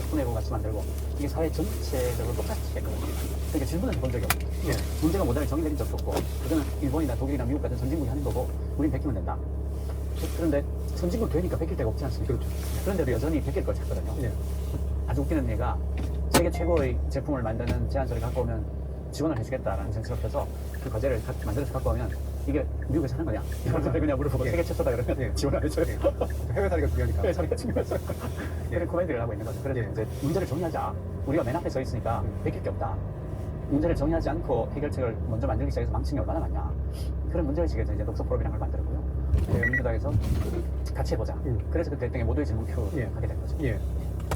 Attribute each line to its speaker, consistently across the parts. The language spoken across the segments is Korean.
Speaker 1: 분해고 같이 만들고 이게 사회 전체적으로 똑같이 했거든요. 그러니까 질문은 해본 적이 없고 문제가 모델을 정의내린 적도 없고 그거는 일본이나 독일이나 미국 같은 선진국이 하는 거고 우린 베끼면 된다. 그런데 선진국 되니까 베낄 데가 없지 않습니까?
Speaker 2: 그렇죠.
Speaker 1: 그런데도 여전히 베낄 걸 찾거든요. 아주 웃기는 예가 세계 최고의 제품을 만드는 제안서를 갖고 오면 지원을 해주겠다라는 정책을 펴서 그 과제를 만들어서 갖고 오면 이게 미국에서 하는 거냐? 이러면서 그냥 물어보고 세계 최초다 그러면 지원 안 해줘요.
Speaker 2: 해외 사례가 중요하니까.
Speaker 1: 해외 사례가 중요하죠. 그런 코멘트를 하고 있는 거죠. 그래서 이제 문제를 정리하자. 우리가 맨 앞에 서 있으니까 베낄 게 없다. 문제를 정리하지 않고 해결책을 먼저 만들기 시작해서 망칭이 얼마나 많냐. 그런 문제의식에서 이제 녹색 포럼이라는 걸 만들었고요. 민주당에서 같이 해보자. 그래서 그때 등에 모두의 질문표를 하게 된 거죠.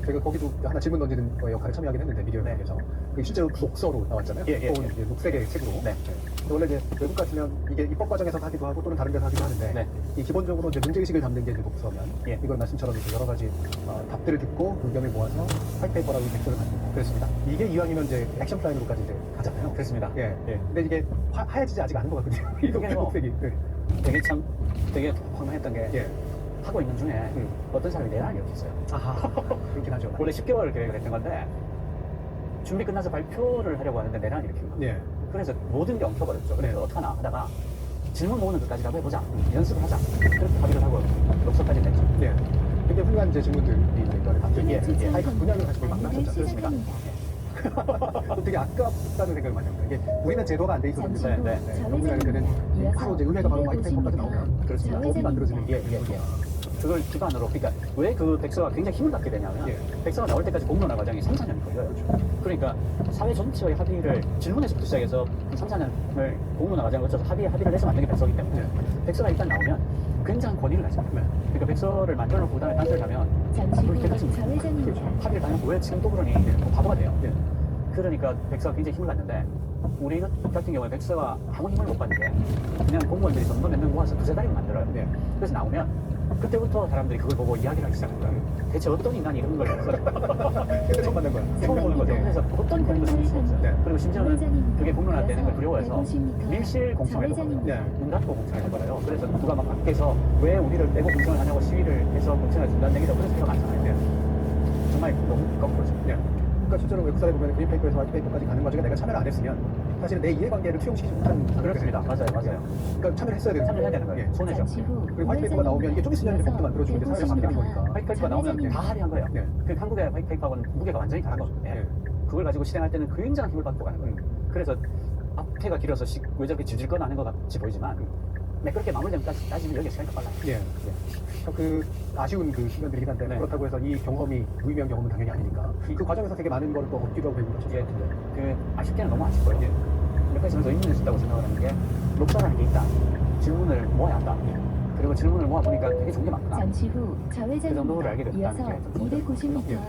Speaker 2: 제가 거기도 하나 질문 던지는 역할을 참여하긴 했는데 미디어에서 실제로 독서로 나왔잖아요. 또는 이제 녹색의 책으로. 원래 이제 외국 같으면 이게 입법 과정에서 하기도 하고 또는 다른 데서 하기도 하는데 이 기본적으로 이제 문제의식을 담는 게 이제 독서면 이걸 말씀처럼 이제 여러 가지 답들을 듣고 의견을 모아서 화이트페이퍼라고 백서를 만든다. 그렇습니다. 이게 이왕이면 이제 액션 플랜으로까지 이제 가잖아요.
Speaker 1: 그렇습니다.
Speaker 2: 근데 이게 하얘지지 아직 않은 것 같거든요. 이 녹색이.
Speaker 1: 되게 황당했던 게 하고 있는 중에 어떤 사람이 내란을 일으켰어요.
Speaker 2: 그렇긴 하죠.
Speaker 1: 원래 10개월 계획을 했던 건데 준비 끝나서 발표를 하려고 하는데 내란을 일으킨 거예요. 그래서 모든 게 엉켜버렸죠. 그래서 어떡하나 하다가 질문 모으는 것까지라도 해보자. 연습을 하자. 그렇게 합의를 하고 녹서까지 냈죠. 굉장히 훌륭한 이제 질문들이 있던 하이크 분야를 가지고 막 나셨죠. 그렇습니다.
Speaker 2: 되게 아깝다는 생각을 많이 합니다. 이게 우리는 제도가 안 돼 있어서 그런데 영국에는 바로 이제 의회가 바로 화이트페이퍼까지 나오면
Speaker 1: 그렇습니다.
Speaker 2: 법이 만들어지는
Speaker 1: 그걸 기반으로, 그러니까 왜 그 백서가 굉장히 힘을 갖게 되냐면 백서가 나올 때까지 공론화 과정이 3, 4년이 걸려요. 그러니까 사회 전체의 합의를 질문에서부터 시작해서 3, 4년을 공론화 과정을 거쳐서 합의를 해서 만든 게 백서이기 때문에 백서가 일단 나오면 굉장한 권위를 가집니다. 그러니까 백서를 만들어놓고 그다음에 딴소리를 하면 그렇게 가집니다. 합의를 다 해놓고 왜 지금 또 그러니 바보가 돼요. 그러니까 백서가 굉장히 힘을 갖는데 우리 같은 경우에 백서가 아무 힘을 못 받는 게 그냥 공무원들이 전부 몇 명 모아서 두세 달이면 만들어요. 그래서 나오면 그때부터 사람들이 그걸 보고 이야기를 하기 시작한 거예요. 대체 어떤 인간이 이런 걸 했어요?
Speaker 2: 그때 처음 만난 거야.
Speaker 1: 처음 보는 거죠. 그래서 어떤 권위도 쓸 수 없어요. 그리고 심지어는 그게 공론화되는 걸 두려워해서 밀실 공청을 해버려요. 문 닫고 공청을 해버려요. 그래서 누가 막 밖에서 왜 우리를 빼고 공청을 하냐고 시위를 해서 공청을 중단되기도 그래서 필요가 많잖아요. 정말 너무 거꾸로죠.
Speaker 2: 그러니까 실제로 웹사이트에 보면 그린페이퍼에서 화이트페이퍼까지 가는 과정에 내가 참여를 안 했으면 사실은 내 이해관계를 투영시키지 못한
Speaker 1: 그렇습니다. 맞아요.
Speaker 2: 그러니까 참여를 했어야 되는
Speaker 1: 참여해야 되는 거예요. 손해죠.
Speaker 2: 그리고 화이트페이퍼가 나오면 이게 좀 있으면 이제 법도 만들어주고 이제 사회가 바뀌는 거니까.
Speaker 1: 화이트페이퍼가 나오면 다 합의한 거예요. 그 한국의 화이트페이퍼하고는 무게가 완전히 다른 거죠. 그걸 가지고 실행할 때는 굉장한 힘을 받고 가는 거예요. 그래서 앞에가 길어서 왜 저렇게 질질 하는 것 같이 보이지만 그렇게 마무리되면 따지면 여기가 시간이 더 빨라요.
Speaker 2: 그 아쉬운 그 순간들이긴 한데 그렇다고 해서 이 경험이 무의미한 경험은 당연히 아니니까 그 과정에서 되게 많은 걸 또 얻기도 하고 배우고 하셨을 것 같은데
Speaker 1: 그 아쉽게는 너무 아쉽고요. 몇 가지 점에서 의미를 있다고 생각을 하는 게 녹사라는 게 있다. 질문을 모아야 한다. 그리고 질문을 모아보니까 되게 좋은 게 많구나.
Speaker 3: 잠시 후
Speaker 1: 그 정도를
Speaker 3: 좌회전입니다.
Speaker 1: 알게 됐다는
Speaker 3: 이어서
Speaker 1: 게
Speaker 3: 250m
Speaker 1: 그리고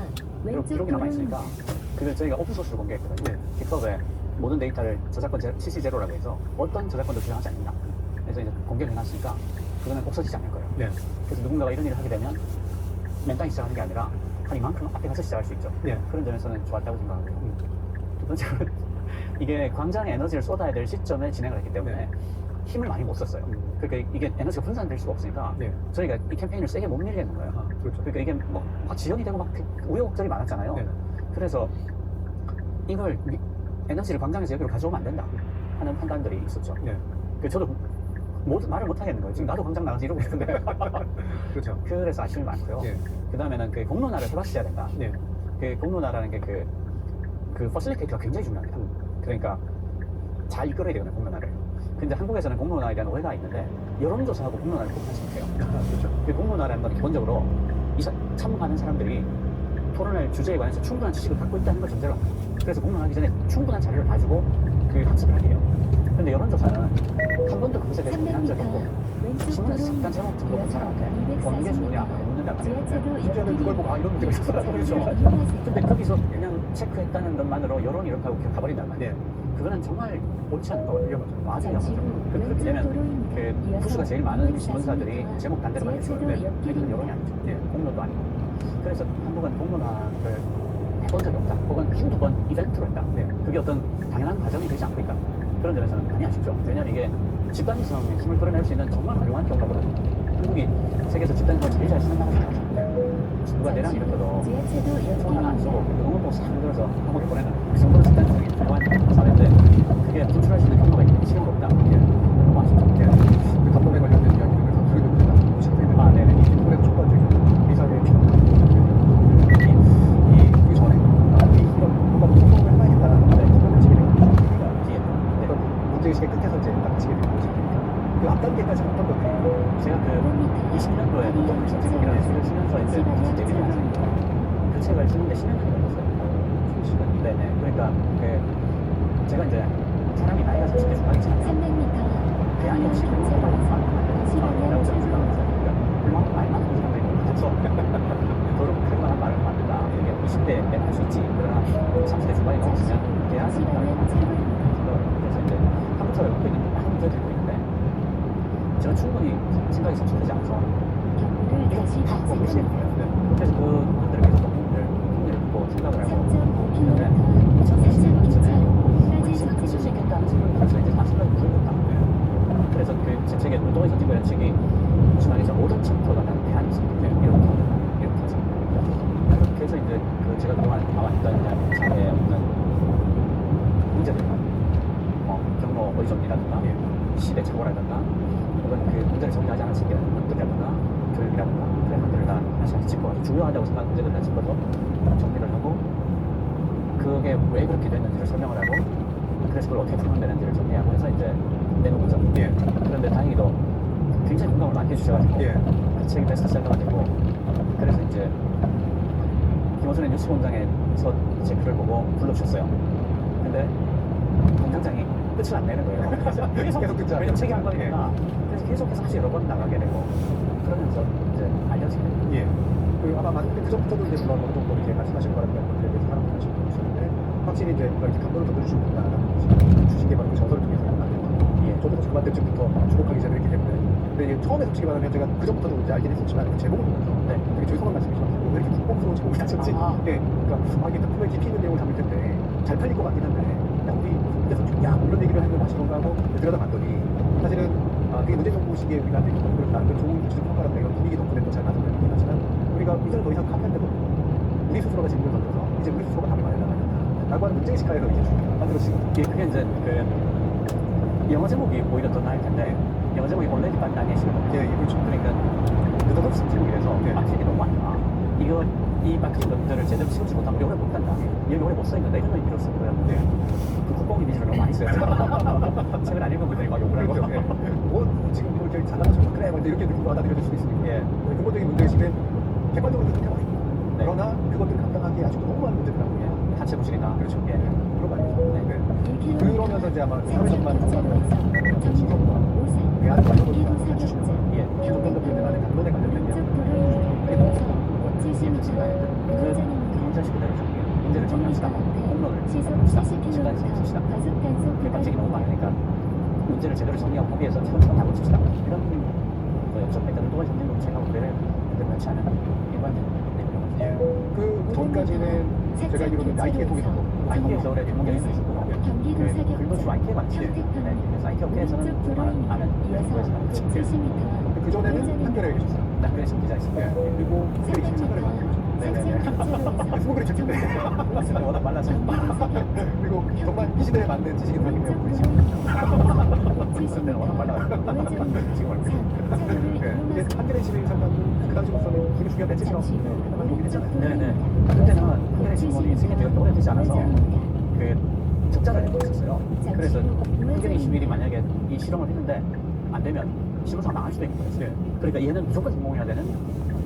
Speaker 3: 왼쪽
Speaker 1: 기록이 남아있으니까
Speaker 3: 도로입니다.
Speaker 1: 그걸 저희가 오픈소스로 공개했거든요. 깃허브에 모든 데이터를 저작권 CC 제로라고 해서 어떤 저작권도 주장하지 않는다. 그래서 이제 공개를 해놨으니까 그거는 없어지지 않을 거예요. 그래서 누군가가 이런 일을 하게 되면 맨 땅에 시작하는 게 아니라 한 이만큼 앞에 가서 시작할 수 있죠. 그런 점에서는 좋았다고 생각하고요. 두 번째로는 이게 광장에 에너지를 쏟아야 될 시점에 진행을 했기 때문에 힘을 많이 못 썼어요. 그러니까 이게 에너지가 분산될 수가 없으니까 저희가 이 캠페인을 세게 못 밀겠는 거예요. 그러니까 이게 막 지연이 되고 막 우여곡절이 많았잖아요. 그래서 이걸 에너지를 광장에서 여기로 가져오면 안 된다 하는 판단들이 있었죠. 저도 말을 못 하겠는 거예요. 지금 나도 광장 나가서 이러고 있는데.
Speaker 2: 그렇죠.
Speaker 1: 그래서 아쉬움이 많고요. 그 다음에는 그 공론화를 해봤어야 된다. 그 공론화라는 게 그 퍼실리테이터가 굉장히 중요합니다. 그러니까 잘 이끌어야 되거든요, 공론화를. 근데 한국에서는 공론화에 대한 오해가 있는데 여론조사하고 공론화를 구분하지 못해요. 그 공론화라는 건 기본적으로 참가하는 사람들이 토론할 주제에 관해서 충분한 지식을 갖고 있다는 걸 전제로 합니다. 그래서 공론하기 전에 충분한 자료를 봐주고 그 학습을 하게 해요. 근데 여론조사는 한 번도 그것에 대해서 고민한 적이 없고 신문에서 잠깐 제목 듣고 본 사람한테 어느 게 좋으냐 묻는단 말이에요.
Speaker 2: 심지어는 그걸 보고 이런 문제가 있었더라고요.
Speaker 1: 그렇죠. 근데 거기서 그냥 체크했다는 것만으로 여론이 이렇게 하고 가버린단 말이에요. 그거는 정말 옳지 않은 거거든요. 맞아요. 그렇게 되면 그 부수가 제일 많은 신문사들이 제목 반대로 만들어주는데 이건 여론이 아니죠. 공론도 아니고. 그래서 한국은 공론화를 해본 적이 없다. 혹은 한두 번 이벤트로 했다. 그게 어떤 당연한 과정이 되지 않고 있다. 그런 점에서는 많이 아쉽죠. 왜냐하면 이게 집단성의 힘을 끌어낼 수 있는 정말 훌륭한 경우거든요. 한국이 세계에서 집단성을 제일 잘 쓰는 나라잖아요. 누가 내랑 일으켜도
Speaker 3: 지하철도
Speaker 1: 손 하나 안
Speaker 3: 역입니다.
Speaker 1: 쓰고 응원봉 싹 들어서 감옥에 보내는 그 정도로 집단적인 훌륭한 사회인데 그게 분출할 수 있는 경로가 지금 없다. 이게 너무 아쉽죠.
Speaker 2: 그 감독에 관련된 이야기를 그래서 그리고 제가 보시게 되는
Speaker 1: 아, 네네.
Speaker 2: 이 뒷부분에서 첫 번째 의사의 피난이 그 전에 이런 뭔가 뭐 소송을 해봐야겠다라는 생각을 하시게 되는 우리가
Speaker 1: 뒤에
Speaker 2: 어떤 문제의식의 끝에서 이제 딱 하시게 되는 거죠. 그 앞단계까지는 어떤 것들이
Speaker 1: 제가 그 20년도에 독립 선진국이라는 책을 쓰면서 이제 사실 데뷔를 했습니다. 그 책을 쓰는데 10년 정도 걸렸어요. 시간이. 네네. 그러니까 그 제가 이제 사람이 나이가 30대 중반이 지나면
Speaker 3: 300m
Speaker 1: 대안이 없이 그런 것만 하면 안 된다고 저는 생각하면서 물론 말만 하는 사람들이 많아서 그런 그럴만한 말을 하면 안 된다. 이게 20대에 할 수 있지. 그러나 30대 중반이 넘었으면 대안이 없다고 그래서 이제 한국 사회에 갖고 있는 많은 문제를 들고 있는데 저는 충분히 생각이 성숙되지 않아서
Speaker 3: 경로를 다시
Speaker 1: 다
Speaker 3: 탐색합니다.
Speaker 1: 무시했어요. 그래서 그 분들을 계속 통일을 듣고 생각을 하고
Speaker 3: 3.5km
Speaker 1: 우리는 쓸수 있겠다는 생각을 가지고 이제 다 생각이 들었다. 그래서 그 제 책에 운동의 선진국이라는 책이 무슨 말이죠? 모든 챕터가 다 대안이 있습니다. 이렇게 해서 그래서 이제 그 제가 그동안 나왔던 사회의 어떤 문제들 경로 어리점이라든가 시대 착오라든가 혹은 그 문제를 정리하지 않은 것들이라든가 교육이라든가 그런 것들을 다 하나씩 짚어서 중요하다고 생각하는 문제들을 다 짚어서 정리를 하고 그게 왜 그렇게 됐는지를 설명을 하고 그래서 그걸 어떻게 풀면 되는지를 정리하고 해서 이제 내놓은 거죠. 그런데 다행히도 굉장히 공감을 많이 해주셔가지고 그 책이 베스트셀러가 되고 그래서 이제 김호선의 뉴스공장에서 제 글을 보고 불러주셨어요. 근데 공장장이 끝을 안 내는 거예요.
Speaker 2: 계속 듣자.
Speaker 1: 왜냐면 책이 한 권이니까 그래서 계속해서 사실 여러 번 나가게 되고 그러면서 이제 알려지게 되고
Speaker 2: 그 아마 많은 분들이 그전부터도 이제 물론 어느 정도 이렇게 말씀하신 거라는 것들에 대해서 사람들이 하시고 있었는데 확실히 이제 뭔가 이렇게 감동을 던져주신다라는 것이 주식에 바로 그 저서를 통해서 저도 사실 그만때쯤부터 주목하기 시작했기 때문에 근데 이게 처음에 솔직히 말하면 제가 그전부터도 이제 알긴 했었지만 그 제목을 보면서 되게 죄송한 말씀이지만 왜 이렇게 국뽕스러운 제목을 하셨지? 그러니까 이게 품에 깊이 있는 내용을 담을 텐데 잘 팔릴 것 같긴 한데 야 우리 그래서 야 이런 얘기를 하는 거 마시던가 하고 들여다봤더니 사실은 그게 문제정보 시기에 우리가 되게 그렇다 그 좋은 주식 평가라든가 이런 분위기 덕분에 또 잘 맞은 면이긴 하지만 우리가 이제는 더 이상 카페한데도 우리 스스로가 질문을 던져서 이제 우리 스스로가 답을 마련하야 된다라고 하는 문제의식 하에서 이제 만들어지고
Speaker 1: 그게 이제 그 영어 제목이 오히려 더 나을 텐데 영어 제목이 Already But Not Yet이거든요.
Speaker 2: 그렇죠.
Speaker 1: 그러니까 느닷없이 제목이라서 막히기 너무 많다. 이거 이 막힌 것들을 제대로 치우지 못하면 우리 오래 못 간다. 여기 오래 못 써 있는데 이런 의미로 쓴 거예요. 그 국뽕 이미지를 너무 많이 써요. 책을 안 읽은 분들이 막 욕을 하고.
Speaker 2: 지금 뭐 이렇게 잘나가셔서 그래 이렇게 느낌으로 받아들여질 수도 있으니까 근본적인 문제의식은 객관적으로 그렇게 있고 그러나 그것들을 감당하기에 아직도 너무 많은 문제들하고
Speaker 1: 하체 부실이나
Speaker 2: 그렇죠. 그런 거 아니죠. 그러면서 이제 아마 사회 전반 신경과 외환 관련도가 주시는 조금 더 그런 안에 담론에 관련된
Speaker 1: 그 경제식 그대로 문제를 정리합시다. 공론을 합시다. 시간을 정리합시다. 그 방식이 너무 많으니까 문제를 제대로 정리하고 거기에서 차근차근 답을 줍시다. 이런 역설했던 또한 현진국 책하고 그래를 그렇지 않은 일반적인 내용이거든요.
Speaker 2: 그 전까지는 제가 알기로는 IK에 통해서도
Speaker 1: IK에서 올해 전문경에서 있었고 그 글도 주로 IK에 많지. 그래서 IK 업계에서는 좀 아는 외국에서는
Speaker 2: 그 전에는 한겨레에 계셨어요.
Speaker 1: 한겨레에서 기자였어요.
Speaker 2: 그리고 한겨레 지금 한겨레 많아요. 스무글이 좋던데
Speaker 1: 워낙 말라서
Speaker 2: 그리고 정말 이 시대에 맞는 지식인 사람이에요. 우리
Speaker 1: 그때는 워낙 말라가지고 지금 얼굴
Speaker 2: 이게 한겨레 신문 상담은 그 당시로서는 되게 중요한 매체처럼 하나만 보긴 했잖아요.
Speaker 1: 네네. 그때는 한겨레 신문이 생긴 지가 오래되지 않아서 그 적자를 내고 있었어요. 그래서 한겨레 21이 만약에 이 실험을 했는데 안 되면 신문사가 망할 수도 있는 거였어요. 그러니까 얘는 무조건 성공해야 되는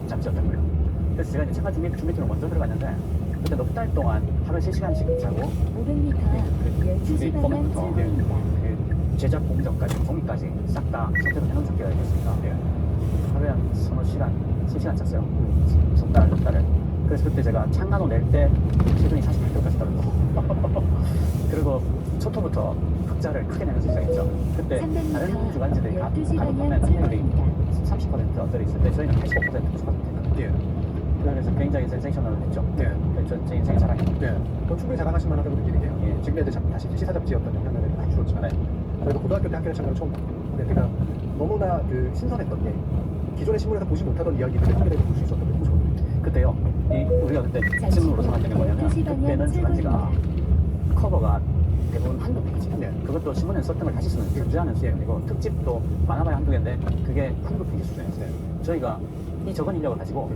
Speaker 1: 잡지였던 거예요. 그래서 제가 이제 책화 준비팀으로 먼저 들어갔는데 그때 넉 달 동안 하루에 3시간씩 자고
Speaker 3: 500m
Speaker 1: 그 준비
Speaker 3: 12시
Speaker 1: 포맷부터
Speaker 3: 방향
Speaker 1: 그 제작 공정까지 종이까지 싹 다 선택을 해놓은 상태가 됐습니다. 하루에 한 서너 시간, 3시간 잤어요. 석 달을. 그래서 그때 제가 창간호 낼 때 체중이 48kg까지 떨어졌고 그리고 초토부터 흑자를 크게 내면서 시작했죠. 그때 다른 주간지들이 다 가격 판매 판매율이 30% 언저리 있을 때 저희는 85% 부족합니다. 그래서 굉장히 센세이셔널을 했죠. 제 인생의 자랑이에요.
Speaker 2: 그건 충분히 자랑하실 만하다고 느끼는 게요. 지금 이제 다시 시사 잡지였던 영향력이 많이 줄었지만 그래도 고등학교 때 한겨레 창간을 처음 봤고 근데 제가 너무나 그 신선했던 게 기존의 신문에서 보지 못하던 이야기들을 한겨레에서 볼 수 있었던 게 너무 좋은 거예요.
Speaker 1: 그때요. 우리가 그때 신문으로 생각했던 게 뭐냐면 그때는 주간지가 커버가 대부분 한두 페이지. 그것도 신문에 썼던 걸 다시 쓰는 견제하는 수준이고 특집도 많아봐야 한두 개인데 그게 한두 페이지 수준이었어요. 저희가 이 적은 인력을 가지고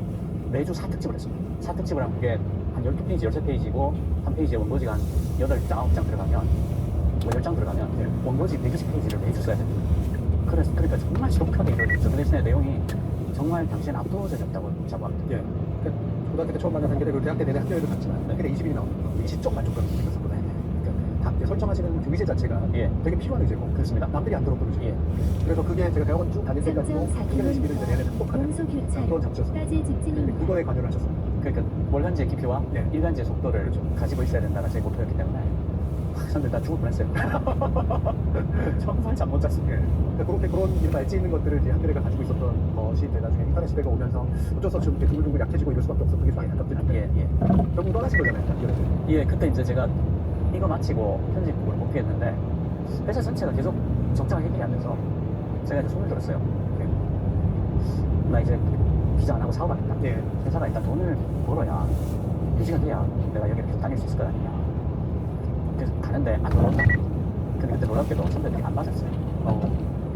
Speaker 1: 매주 4특집을 했습니다. 4특집을 한 그게 한 12페이지, 13페이지고 한 페이지에 원고지가 한 8장, 9장 들어가면 뭐 10장 들어가면 원고지 120페이지를 매주 써야 됩니다. 그러니까 정말 지독하게 이루어졌죠. 그 대신에 내용이 정말 당시에는 압도적이었다고 자부합니다.
Speaker 2: 예. 고등학교 때 처음 만난 한겨레, 그리고 대학 때 내내 한겨레도 봤지만 한겨레 20일이 나오는 거 지적 만족감을 느꼈었거든요. 그러니까 설정하시는 그 의제 자체가 되게 필요한 의제고
Speaker 1: 그렇습니다.
Speaker 2: 남들이 안 들었던 의제. 그래서 그게 제가 대학원 쭉 다닐 때까지도 한겨레 21을 이제 내내 행복하는 그런 잡지였어요. 그거에 관여를 하셨습니다.
Speaker 1: 그러니까 월간지의 깊이와 일간지의 속도를
Speaker 2: 그렇죠.
Speaker 1: 가지고 있어야 된다가 제 목표였기 때문에 사람들 다 죽을 뻔했어요. 정말 잠 못 잤습니다.
Speaker 2: 그렇게 그런 이런 엣지 있는 것들을 이제 한겨레가 가지고 있었던 것이 이제 나중에 인터넷 시대가 오면서 어쩔 수 없이 이렇게 드물드물 약해지고 이럴 수밖에 없었던 게 많이 안타깝긴 한데 결국 떠나신 거잖아요. 한겨레에서.
Speaker 1: 예, 그때 이제 제가 이거 마치고 편집국을 복귀했는데 회사 전체가 계속 적자가 해결이 안 돼서 제가 이제 손을 들었어요. 나 이제 기자 안 하고 사업하겠다. 회사가 일단 돈을 벌어야 유지가 돼야 내가 여기를 계속 다닐 수 있을 거 아니냐. 그래서 가는데 안 놀았다. 근데 그때 놀랍게도 선배들이 안 맞았어요.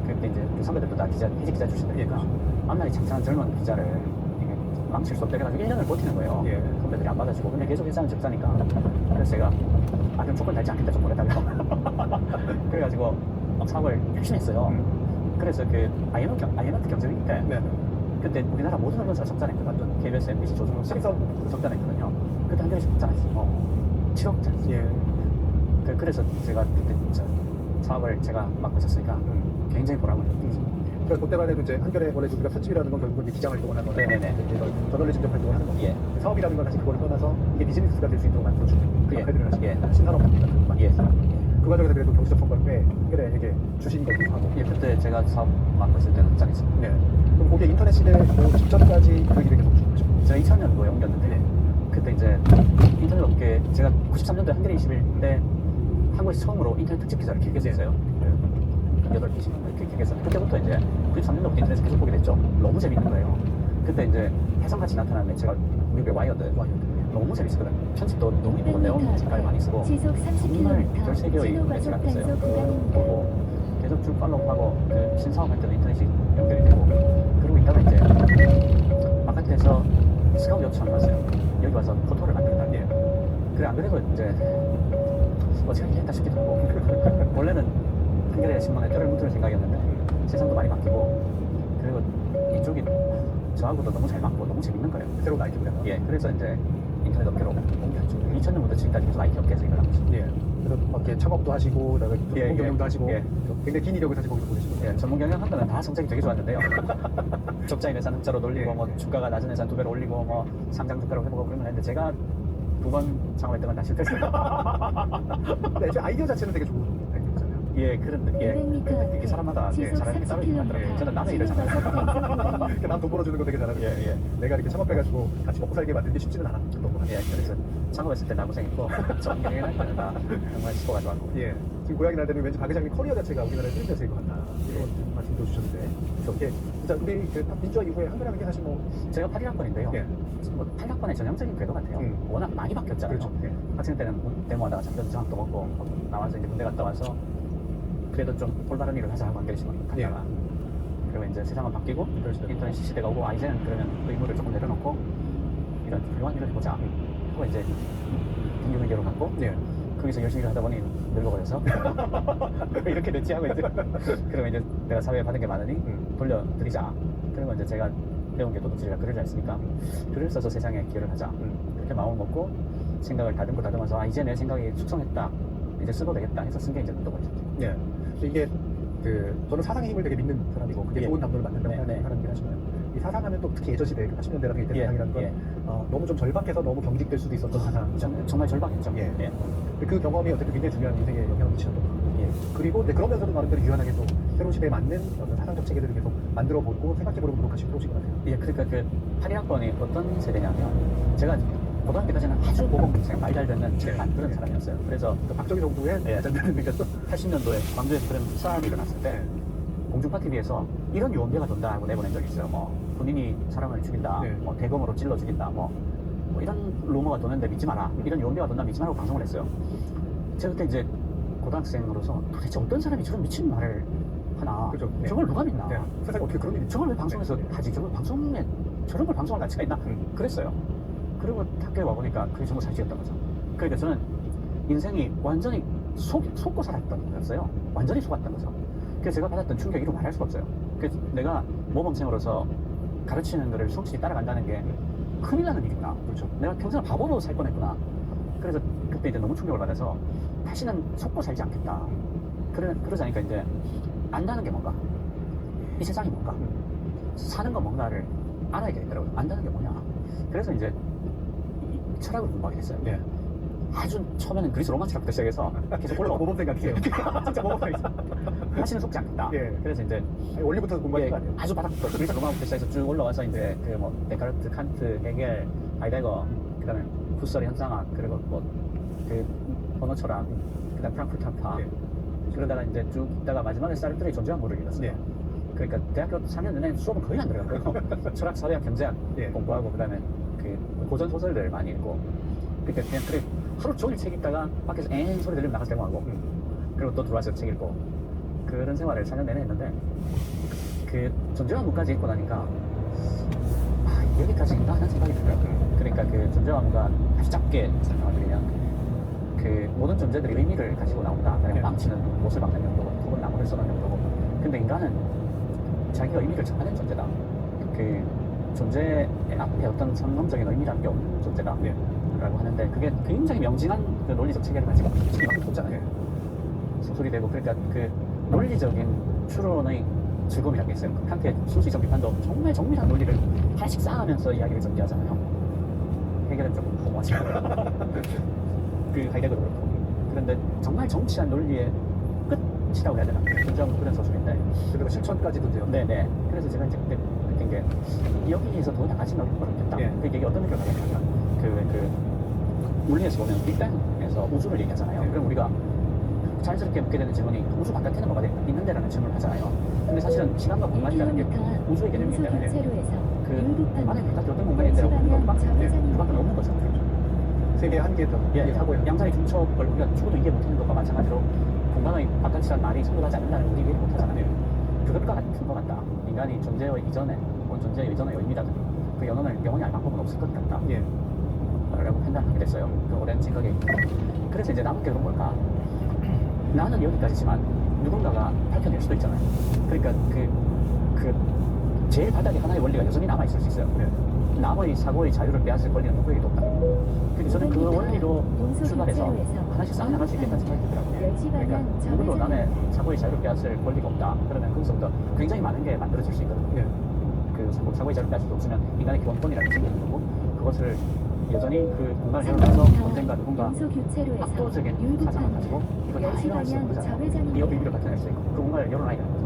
Speaker 1: 그때 이제 그 선배들도 다 기자, 해직 기자 출신들이니까 앞날이 창창한 젊은 기자를 이게 망칠 수 없다 해가지고 1년을 버티는 거예요. 선배들이 안 받아주고. 근데 계속 회사는 적자니까. 그래서 제가 그럼 조건 달지 않겠다, 조건 해달라고. 그래가지고 사업을 열심히 했어요. 그래서 그 아이엠F 경제위기 때 그때 우리나라 모든 언론사가 적자냈거든요. 완전 KBS, MBC, 조선업, 삼성 적자냈거든요. 그때 한겨레에서 적자냈어요. 7억짜리. 그래서 제가 그때 진짜 사업을 제가 맡고 있었으니까 굉장히 보람을 느끼죠.
Speaker 2: 그러니까 그때만 해도 이제 한겨레 원래 우리가 편집이라는 건 결국은 기자 활동을 하는 거예요. 저널리즘적 활동을 하는 거고 사업이라는 건 사실 그걸 떠나서 이게 비즈니스가 될 수 있도록 만들어주는 그 역할들을 하시는 신산업입니다. 그 과정에서 그래도 경제적 성과를 꽤 한겨레에게 주신 거기도 하고.
Speaker 1: 그때 제가 사업 맡고 있을 때는 적자냈습니다.
Speaker 2: 그럼 거기에 인터넷 시대 직전까지 그 일을 계속 주셨죠?
Speaker 1: 제가 2000년도에 옮겼는데 그때 이제 인터넷 업계 제가 93년도에 한겨레 21 때 한국에서 처음으로 인터넷 특집 기사를 길게 썼어요. 8개, 10년 이렇게 길게 썼는데 그때부터 이제 93년도부터 인터넷을 계속 보게 됐죠. 너무 재밌는 거예요. 그때 이제 해성같이 나타나는 매체가 미국의 와이어드 너무 재밌었거든요. 편집도 너무 이쁘고 내용 색깔 많이 쓰고 정말 별 세계의 매체가 됐어요. 그리고 계속 쭉 팔로우하고 그 신사업 할 때도 인터넷이 연결이 되고 그러고 있다가 이제 바깥에서 스카우트 요청을 왔어요. 여기 와서 포토를 만들어달라. 그래 안 그래도 이제 어떻게 했다 싶기도 하고 원래는 한겨레 신문에 뼈를 묻을 생각이었는데 세상도 많이 바뀌고 그리고 이쪽이 저하고도 너무 잘 맞고 너무 재밌는 거예요.
Speaker 2: 새로운 아이템이라.
Speaker 1: 그래서 이제 인터넷 업계로 옮겼죠. 2000년부터 지금까지 계속 IT 업계에서 일을 하고 있습니다.
Speaker 2: 그래서 이렇게 창업도 하시고 그다음에 전문 경영도 하시고 굉장히 긴 이력을 사실 거기서 보내시고
Speaker 1: 전문 경영 한 거는 다 성적이 되게 좋았는데요. 적자인 회사는 흑자로 돌리고 뭐 주가가 낮은 회사는 2배로 올리고 뭐 상장 주가로 해보고 그런 걸 했는데 제가 2번 창업했던 건 다 실패했어요.
Speaker 2: 근데 아이디어 자체는 되게 좋은 아이디어잖아요.
Speaker 1: 이게 사람마다 잘하는 게 따로 있긴 하더라고요. 저는 남의 일을 잘하는
Speaker 2: 남 돈 벌어주는 거 되게 잘하는 내가 이렇게 창업해가지고 같이 먹고 살게 만드는 게 쉽지는 않았던 것 같아요.
Speaker 1: 그래서 창업했을 때 나고생했고 전경영을 할 때는 다 정말 시도가 좋았고
Speaker 2: 지금 고향이 날 때는 왠지 박 회장님 커리어 자체가 우리나라의 프린세스일 것 같다 이런 말씀도 주셨는데 이렇게 진짜 우리 그 민주화 이후에 한겨레라는 게 사실 뭐
Speaker 1: 제가 81학번인데요. 뭐 8학번의 전형적인 궤도 같아요. 워낙 많이 바뀌었잖아요. 학생 때는 데모하다가 잠깐 장학도 먹고 나와서 이제 군대 갔다 와서 그래도 좀 올바른 일을 하자 하고 한겨레 신문 갔다가 그리고 이제 세상은 바뀌고 인터넷 시대가 오고 이제는 그러면 의무를 조금 내려놓고 이런 훌륭한 일을 해보자 하고 이제 등교회계로 갔고 거기서 열심히 일을 하다 보니 늙어버려서 이렇게 됐지 하고 이제 그러면 이제 내가 사회에 받은 게 많으니 돌려드리자. 그러면 이제 제가 배운 게 도둑질이라 글을 잘 쓰니까 글을 써서 세상에 기여를 하자. 그렇게 마음을 먹고 생각을 다듬어서 이제 내 생각이 숙성했다. 이제 쓰도 되겠다 해서 쓴 게 이제 눈덩어리죠.
Speaker 2: 이게 저는 사상의 힘을 되게 믿는 사람이고 그게 좋은 담론을 만든다고 하는 사람이긴 하지만 이 사상하면 또 특히 예전시대 80년대라는 이때 사상이라는 건 너무 좀 절박해서 너무 경직될 수도 있었던 사상이잖아요.
Speaker 1: 정말 절박했죠.
Speaker 2: 그 경험이 어쨌든 굉장히 중요한 인생에 영향을 미치는 것 같고 그리고 그러면서도 나름대로 유연하게 또 새로운 시대에 맞는 어떤 사상적 체계들을 계속 만들어보고 생각해보려고 노력하시고 그러신 것 같아요.
Speaker 1: 그러니까 그 82학번이 어떤 세대냐면 제가 고등학교 때까지는 아주 모범생 말 잘 듣는 제일 그런 사람이었어요. 그래서
Speaker 2: 박정희 정부의
Speaker 1: 그러니까 80년도에 광주에서 그런 싸움이 일어났을 때 공중파 TV에서 이런 유언비어가 돈다고 내보낸 적이 있어요. 뭐 본인이 사람을 죽인다,
Speaker 2: 네.
Speaker 1: 뭐 대검으로 찔러 죽인다, 뭐 이런 루머가 도는데 믿지 마라, 이런 유언비어가 돈다 믿지 말라고 방송을 했어요. 제가 그때 이제 고등학생으로서 도대체 어떤 사람이 저런 미친 말을 하나,
Speaker 2: 그죠. 네.
Speaker 1: 저걸 누가 믿나?
Speaker 2: 네. 세상에 어떻게 그런 일이
Speaker 1: 저걸 왜 방송에서 하지? 저걸 방송에 저런 걸 방송할 가치가 있나? 그랬어요. 그리고 학교에 와보니까 그게 정말 사실이었던 거죠. 그러니까 저는 인생이 완전히 속고 살았던 거였어요. 완전히 속았던 거죠. 그래서 제가 받았던 충격이 이루 말할 수가 없어요. 그래서 내가 모범생으로서 가르치는 거를 성실히 따라간다는 게 큰일 나는 일이구나.
Speaker 2: 그렇죠.
Speaker 1: 내가 평생 바보로 살 뻔했구나. 그래서 그때 이제 너무 충격을 받아서 다시는 속고 살지 않겠다. 그러자니까 이제 안다는 게 뭔가, 이 세상이 뭔가, 사는 건 뭔가를 알아야 되겠더라고요. 안다는 게 뭐냐. 그래서 이제 이 철학을 공부하게 됐어요.
Speaker 2: 네.
Speaker 1: 아주 처음에는 그리스 로마 철학부터 시작해서 계속 올라오고
Speaker 2: 모범생 같으세요.
Speaker 1: 진짜 모범생이죠. 다시는 속지 않겠다.
Speaker 2: 예.
Speaker 1: 그래서 이제
Speaker 2: 아니, 원리부터 공부하는 거 아니에요?
Speaker 1: 아주 바닥부터 그리스 로마부터 시작해서 쭉 올라와서 이제 그 뭐 데카르트, 칸트, 헤겔, 하이데거, 그다음에 후설의 현상학, 그리고 뭐 그 언어 철학, 그다음 프랑크푸르트 학파.
Speaker 2: 예.
Speaker 1: 그러다가 이제 쭉 있다가 마지막에 사르트르의 존재함물을 읽었어요.
Speaker 2: 네.
Speaker 1: 그러니까 대학교 4년 내내 수업은 거의 안 들어갔고요. 철학, 사회학, 경제학
Speaker 2: 예.
Speaker 1: 공부하고 그다음에 그 고전 소설들 많이 읽고. 그러니까 그냥 그래 하루 종일 책 읽다가 밖에서 엥 소리 들리면 나가서 대모하고 그리고 또 들어와서 책 읽고 그런 생활을 4년 내내 했는데 그 존재함물까지 읽고 나니까 아 여기까지인가 하는 생각이 들더라고요. 그러니까 그 존재함과 아주 짧게 설명을 드리면 그 모든 존재들이 의미를 가지고 나온다. 그냥
Speaker 2: 네.
Speaker 1: 망치는 못을 박는 용도고 혹은 나무를 써는 용도고. 근데 인간은 자기가 의미를 정하는 존재다. 그 존재 앞에 어떤 상nom적인 의미라는 게 없는 존재다.
Speaker 2: 네.
Speaker 1: 라고 하는데 그게 굉장히 명징한 그 논리적 체계를 가지고 이만큼 뒀잖아요. 소설이 되고 그러니까 그 논리적인 추론의 즐거움이라는 게 있어요. 칸트의 순수이성 비판도 정말 정밀한 논리를 하나씩 쌓으면서 이야기를 전개하잖아요. 해결은 조금 허무하지. 그 하이데거도 그렇고. 그런데 정말 정치한 논리의 끝이라고 해야 되나? 굉장히 그런 소설인데.
Speaker 2: 그리고 실천까지도 돼요.
Speaker 1: 네네. 그래서 제가 이제 그때 느낀 게 여기에서 더 나가지면 어렵겠다.
Speaker 2: 예.
Speaker 1: 그 얘기 어떤 느낌을 받았냐면 그 물리에서 보면 빅뱅에서 우주를 얘기하잖아요.
Speaker 2: 네.
Speaker 1: 그럼 우리가 자연스럽게 묻게 되는 질문이 우주 바깥에는 뭐가 있는데라는 질문을 하잖아요. 근데 사실은 시간과 공간이라는 게 우주의 개념이기 때문에 그 안에 바깥에 어떤 공간이 있는데 우리가 그밖에 없는 거죠.
Speaker 2: 세계 한계 더
Speaker 1: 예,
Speaker 2: 사고요.
Speaker 1: 양자의 중첩을 우리가 죽어도 이해 못하는 것과 마찬가지로 공간의 바깥이란 말이 성립하지 않는다는 우리 이해를 못하잖아요. 그것과 같은 것 같다. 인간이 존재의 이전에 혹은 존재의 이전의 의미라든 그 영원히 알 방법은 없을 것 같다.
Speaker 2: 예.
Speaker 1: 라고 판단하게 됐어요. 그 오랜 생각에. 그래서 이제 남은 게 그런 걸까? 나는 여기까지지만 누군가가 밝혀낼 수도 있잖아요. 그러니까 그 제일 바닥에 하나의 원리가 여전히 남아있을 수 있어요.
Speaker 2: 네.
Speaker 1: 남의 사고의 자유를 빼앗을 권리는 누구에게도 없다. 그래서 저는 그 원리로 출발해서 하나씩 쌓아 나갈 수 있겠다는 생각이 들더라고요. 그러니까 누구도 남의 사고의 자유를 빼앗을 권리가 없다. 그러면 거기서부터 굉장히 많은 게 만들어질 수 있거든요.
Speaker 2: 예.
Speaker 1: 그 사고의 자유를 빼앗을 수 없으면 인간의 기본권이라는 게 생기는 거고 그것을 여전히 그 공간을 열어놔서 언젠가 누군가 압도적인 사상을 가지고 이걸 다 해결할 수 있는 거잖아요. 이 의미를 나타낼 수 있고 그 공간을 열어놔야 되는 거죠.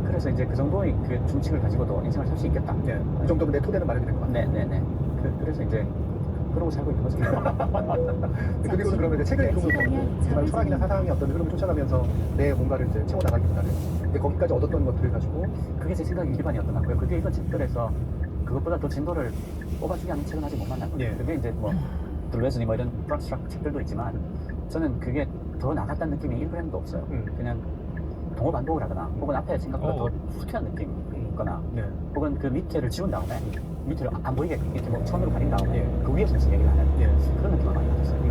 Speaker 1: 그래서 이제 그 정도의 그 중칙을 가지고도 인생을 살 수 있겠다.
Speaker 2: 예. 이 정도면 내 토대는 마련이 된 것 같아요.
Speaker 1: 네네네. 그래서 이제 그러고 살고 있는 거죠.
Speaker 2: 그 뒤로는 그러면 이제 책을 읽으면 정말 철학이나 사상의 어떤 흐름을 쫓아가면서 내 뭔가를 이제 채워나가기보다는 이제 거기까지 얻었던 것들을 가지고
Speaker 1: 그게 제 생각이 일반이었던 것 같고요. 그게 이번 책들에서 그것보다 더 진도를 뽑아주지 않은 책은 아직 못 만난 거예요.
Speaker 2: 예.
Speaker 1: 그게 이제 뭐 들레즈니 뭐 이런 프락스트락 책들도 있지만 저는 그게 더 나갔다는 느낌이 1g도 없어요. 그냥 동호 반복을 하거나 혹은 앞에 생각보다 더 후퇴한 느낌이 있거나
Speaker 2: 네.
Speaker 1: 혹은 그 밑에를 지운 다음에 밑에를 안 보이게 이렇게 뭐 천으로 가린 다음에
Speaker 2: 예.
Speaker 1: 그 위에서 무슨 얘기를 하는
Speaker 2: 예.
Speaker 1: 그런 느낌을 많이 받았어요.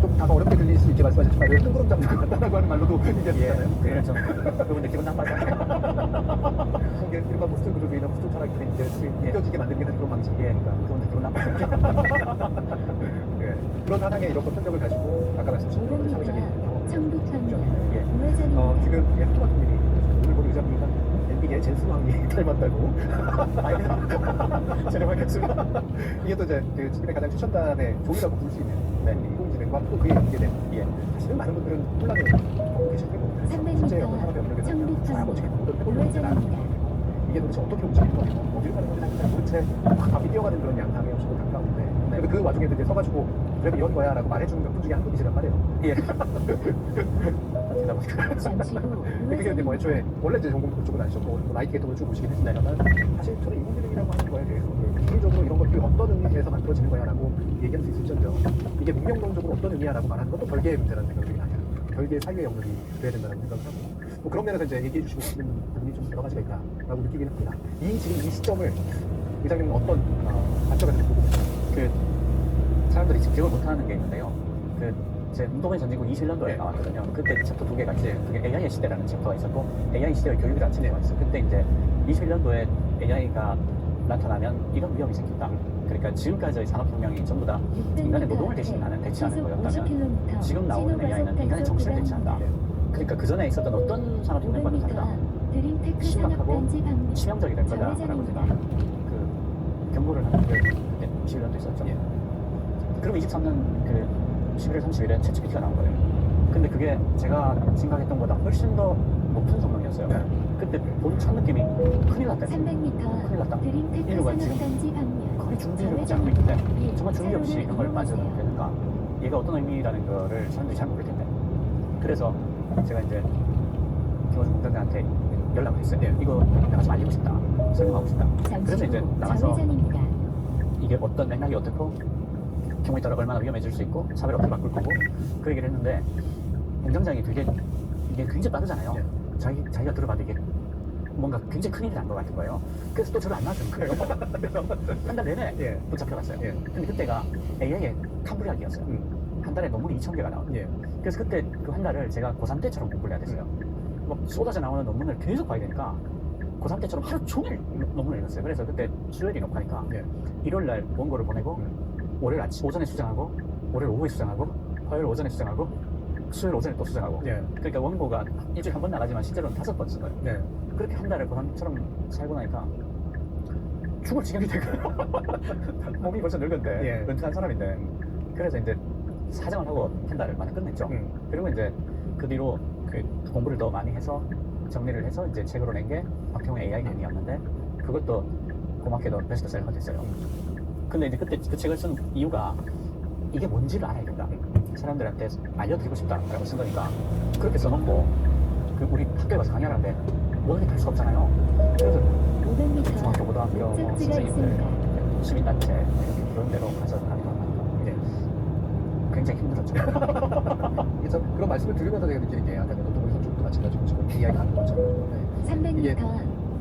Speaker 2: 좀 다가 어렵게 들릴 수 있게 말씀하셨지만 왜 뜬구름 잡는 것 같다라고 하는 말로도
Speaker 1: 예,
Speaker 2: 얘기하셨잖아요.
Speaker 1: 그래서 좀 그분들 기분 나빠서
Speaker 2: 이게 일반 보스턴 그룹이나 보스턴 철학들이 이제 느껴지게 만들게 하는 그런 방식이니까.
Speaker 1: 예, 그분들 기분 나빠서
Speaker 2: 예. 그런 사상의 이런 편견을 가지고 아까 말씀하신 그런 사회적인
Speaker 1: 예.
Speaker 2: 지금 예쁘 같은 분이 오늘 본 의자분이가 엔딩에 젠스 왕이 닮았다고. 촬영하겠습니다. 이게 또 이제 그 지금의 가장 추천단의 종이라고 부를 수 있는 인공지능과 또 그에 연계된 사실은 많은 분들은 혼란을 겪고 계실 테고 사제의 어떤 산업의 업력에 대해서 어떻게 모든 해보려고 하는데 이게 도대체 어떻게 움직이고 어디를 가는 건지 잘 모른 채 막 앞이 뛰어가는 그런 양상의 없이도 가까운데 그래도 그 와중에도 이제 서가지고 그래도 이런 거야라고 말해주는 몇 분 중에 한 분이시란 말이에요.
Speaker 1: 예.
Speaker 3: 잠시 후
Speaker 2: 그게 근데 뭐 애초에 원래 이제 전공도 그쪽은 아니셨고 뭐 IT 계통을 쭉 오시긴 했습니다만 사실 저는 인공지능이라고 하는 거에 대해서 기술적으로 이런 것들이 어떤 의미에서 만들어지는 거야라고 얘기할 수 있을지언정 이게 문명론적으로 어떤 의미야라고 말하는 것도 별개의 문제라는 생각이 들긴 하죠. 별개의 사유의 영역이 돼야 된다는 생각을 하고 뭐 그런 면에서 이제 얘기해 주시고 싶은 부분이 좀 여러 가지가 있다라고 느끼긴 합니다. 지금 이 시점을 의장님은 어떤 관점에서 보고 계세요?
Speaker 1: 그 사람들이 지금 기억을 못하는 게 있는데요. 제 운동의 전진국 21년도에 나왔거든요. 그때 챕터 2개가 이제 그게 AI의 시대라는 챕터가 있었고 AI 시대의 교육이라는 챕터가 있어요. 그때 이제 21년도에 AI가 나타나면 이런 위험이 생긴다. 그러니까 지금까지의 산업혁명이 전부 다 인간의 노동을 대신하는 대체하는 거였다면 지금 나오는 AI는 인간의 정신을 대체한다. 그러니까 그 전에 있었던 어떤 산업혁명과도 다르다.
Speaker 3: 드림테크
Speaker 1: 심각하고
Speaker 3: 산업단지 방면
Speaker 1: 치명적이 될 거다라고 제가 그 경고를 하는 게 21년도 있었죠. 그리고 23년 11월 30일에 챗GPT가 나온 거예요. 근데 그게 제가 생각했던 것보다 훨씬 더 높은 성능이었어요. 그때 첫 느낌이 큰일 났다.
Speaker 3: 300m
Speaker 1: 큰일 났다.
Speaker 3: 드림테크
Speaker 1: 인류가 지금
Speaker 3: 산업단지 방면
Speaker 1: 거의 준비를 하지 않고 있는데
Speaker 3: 예,
Speaker 1: 정말 준비 없이
Speaker 3: 차로를
Speaker 1: 이런 걸 만져도
Speaker 3: 이용하세요.
Speaker 1: 되는가? 얘가 어떤 의미라는 거를 사람들이 잘 모를 텐데. 그래서 제가 이제 김호중 공장장한테 연락을 했어요. 이거 내가 좀 알리고 싶다. 설명하고 싶다. 그래서
Speaker 3: 잠시
Speaker 1: 이제
Speaker 3: 후
Speaker 1: 나가서
Speaker 3: 좌회전입니다.
Speaker 1: 이게 어떤 맥락이 어떻고 경우에 따라 얼마나 위험해질 수 있고 사회를 어떻게 바꿀 거고 그 얘기를 했는데 공장장이 이게 굉장히 빠르잖아요. 자기가 들어봐도 이게 뭔가 굉장히 큰일이 난 것 같은 거예요. 그래서 또 저를 안 놔주는 거예요. 그래서 한 달 내내 붙잡혀갔어요. 근데 그때가 AI의 캄브리아기였어요. 한 달에 논문이 2,000개가 나오는. 그래서 그때 그 한 달을 제가 고3 때처럼 공부를 해야 됐어요. 막 쏟아져 나오는 논문을 계속 봐야 되니까 고3 때처럼 하루 종일 논문을 읽었어요. 그래서 그때 수요일이 녹화니까 일요일 날 원고를 보내고 월요일 오전에 수정하고 월요일 오후에 수정하고 화요일 오전에 수정하고 수요일 오전에 또 수정하고 그러니까 원고가 일주일에 한 번 나가지만 실제로는 5번 쓴 거예요. 그렇게 한 달을 고3처럼 살고 나니까 죽을 지경이 된 거예요. 몸이 벌써 늙은데 은퇴한 사람인데 그래서 이제 사정을 하고 한 달을 만에 끝냈죠. 그리고 이제 그 뒤로 그 공부를 더 많이 해서 정리를 해서 이제 책으로 낸 게 박형의 AI 강의였는데 그것도 고맙게도 베스트셀러가 됐어요. 근데 이제 그때 그 책을 쓴 이유가 이게 뭔지를 알아야 된다. 사람들한테 알려드리고 싶다라고 쓴 거니까 그렇게 써놓고 우리 학교에 가서 강의하는데 모든 게 될 수가 없잖아요. 그래서
Speaker 3: 500m
Speaker 1: 중학교, 고등학교 뭐
Speaker 3: 목적지가
Speaker 1: 선생님들,
Speaker 3: 있습니다.
Speaker 1: 시민단체 이렇게 그런 데로 가서 강의를 하니까 굉장히 힘들었죠.
Speaker 2: 그래서 그런 말씀을 들으면서 제가 느끼는 게 아까 노동우리 선수도 마찬가지고 지금 AI가 하는 것처럼
Speaker 3: 300m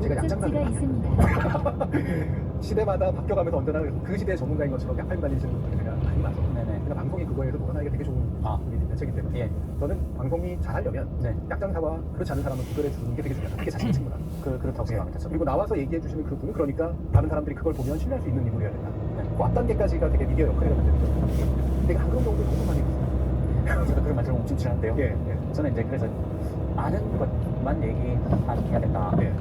Speaker 2: 제가
Speaker 3: 목적지가
Speaker 2: 양장단을
Speaker 3: 있습니다.
Speaker 2: 시대마다 바뀌어가면서 언제나 그 시대의 전문가인 것처럼 약팔 다니시는 분들이 제가 많이 봐서 그러니까 방송이 그거에서 노원하기가 되게 좋은 대책이기 때문에 저는 방송이 잘하려면 약장사와 그렇지 않은 사람을 구별해 주는 게 되게 중요하다. 그게 자신의 책무다.
Speaker 1: 그렇다고 생각합니다.
Speaker 2: 그리고 나와서 얘기해 주시는 그분은 그러니까 다른 사람들이 그걸 보면 신뢰할 수 있는 인물이어야 된다. 그 앞단계까지가 되게 미디어 역할이라고 느껴요. 근데 안 그런 경우도 너무 많이 있어요.
Speaker 1: 저도 그런 말 들으면 찜찜한데요. 저는 이제 그래서 아는 것만 얘기해야 된다를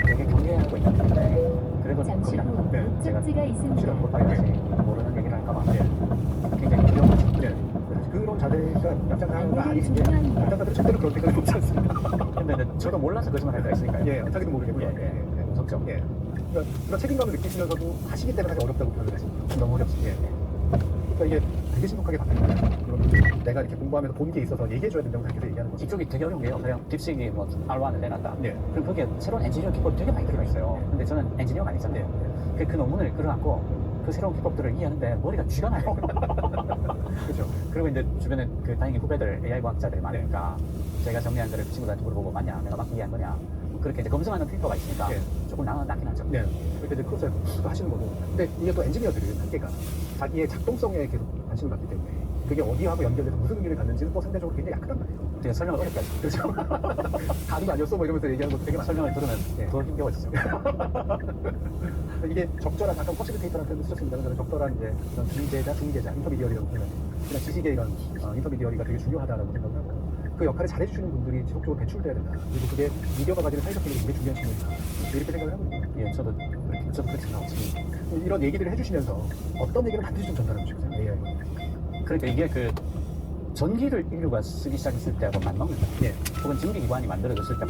Speaker 1: 되게 경계하고 있기 때문에 그래도
Speaker 3: 잠시
Speaker 1: 거기다
Speaker 3: 후
Speaker 1: 제가
Speaker 3: 목적지가 있습니다.
Speaker 1: 실험 못하겠지 모르는 얘기를 할까봐 굉장히 두려워하죠.
Speaker 2: 그런 자세가 약장사가 아니신 게
Speaker 3: 중요합니다.
Speaker 2: 약장사들은 절대로 그런 생각이 없지 않습니다.
Speaker 1: 근데 저도 몰라서 거짓말 할 때가 있으니까요.
Speaker 2: 자기도 모르겠고요.
Speaker 1: 무섭죠.
Speaker 2: 그러니까 그런 책임감을 느끼시면서도 하시기 때문에 사실 어렵다고 표현을 했습니다.
Speaker 1: 너무 어렵습니다.
Speaker 2: 그러니까 이게 되게 심각하게 바뀌는 거예요. 내가 이렇게 공부하면서 본 게 있어서 얘기해줘야 된다고 생각해서 얘기하는 거죠.
Speaker 1: 이쪽이 되게 어려운 게요. 그냥 딥식이 뭐 R1을 내놨다. 그럼 거기에 새로운 엔지니어 기법이 되게 많이 들어가 있어요. 근데 저는 엔지니어가 아니잖아요. 그 논문을 끌어안고 그 새로운 기법들을 이해하는데 머리가 쥐가 나요.
Speaker 2: 그렇죠.
Speaker 1: 그리고 이제 주변에 다행히 후배들 AI 과학자들이 많으니까 제가 정리한 거를 친구들한테 물어보고 맞냐, 내가 막 이해한 거냐. 그렇게 이제 검증하는 필터가 있으니까 조금 낫긴 하죠.
Speaker 2: 그렇게 이제 크로스를 하시는 거고. 근데 이게 또 엔지니어들은 한계가 자기의 작동성에 계속 관심을 갖기 때문에 그게 어디하고 연결돼서 무슨 의미를 갖는지는 또 상대적으로 굉장히 약하단 말이에요.
Speaker 1: 되게 설명을 어렵게 하죠.
Speaker 2: 그렇죠. 다른 거 아니었어? 뭐 이러면서 얘기하는 것도 되게 많아요.
Speaker 1: 설명을 들으면 더 힘겨워지죠.
Speaker 2: 이게 적절한, 아까 퍼실리테이터라는 표현을 쓰셨습니다. 저는 적절한 이제 이런 중재자, 인터미디어리라고 표현하는 그냥 지식의 이런 인터미디어리가 되게 중요하다라고 생각을 하고 그 역할을 잘해주시는 분들이 지속적으로 배출돼야 된다. 그리고 그게 미디어가 가지는 사회적 기능이 굉장히 중요한 측면이다. 이렇게 생각을 하거든요.
Speaker 1: 저도 그렇게 생각하고
Speaker 2: 이런 얘기들을 해주시면서 어떤 얘기를 반드시 좀 전달하고 싶으세요? AI.
Speaker 1: 그러니까 이게 전기를 인류가 쓰기 시작했을 때하고 맞먹는다. 혹은 전기기관이 만들어졌을 때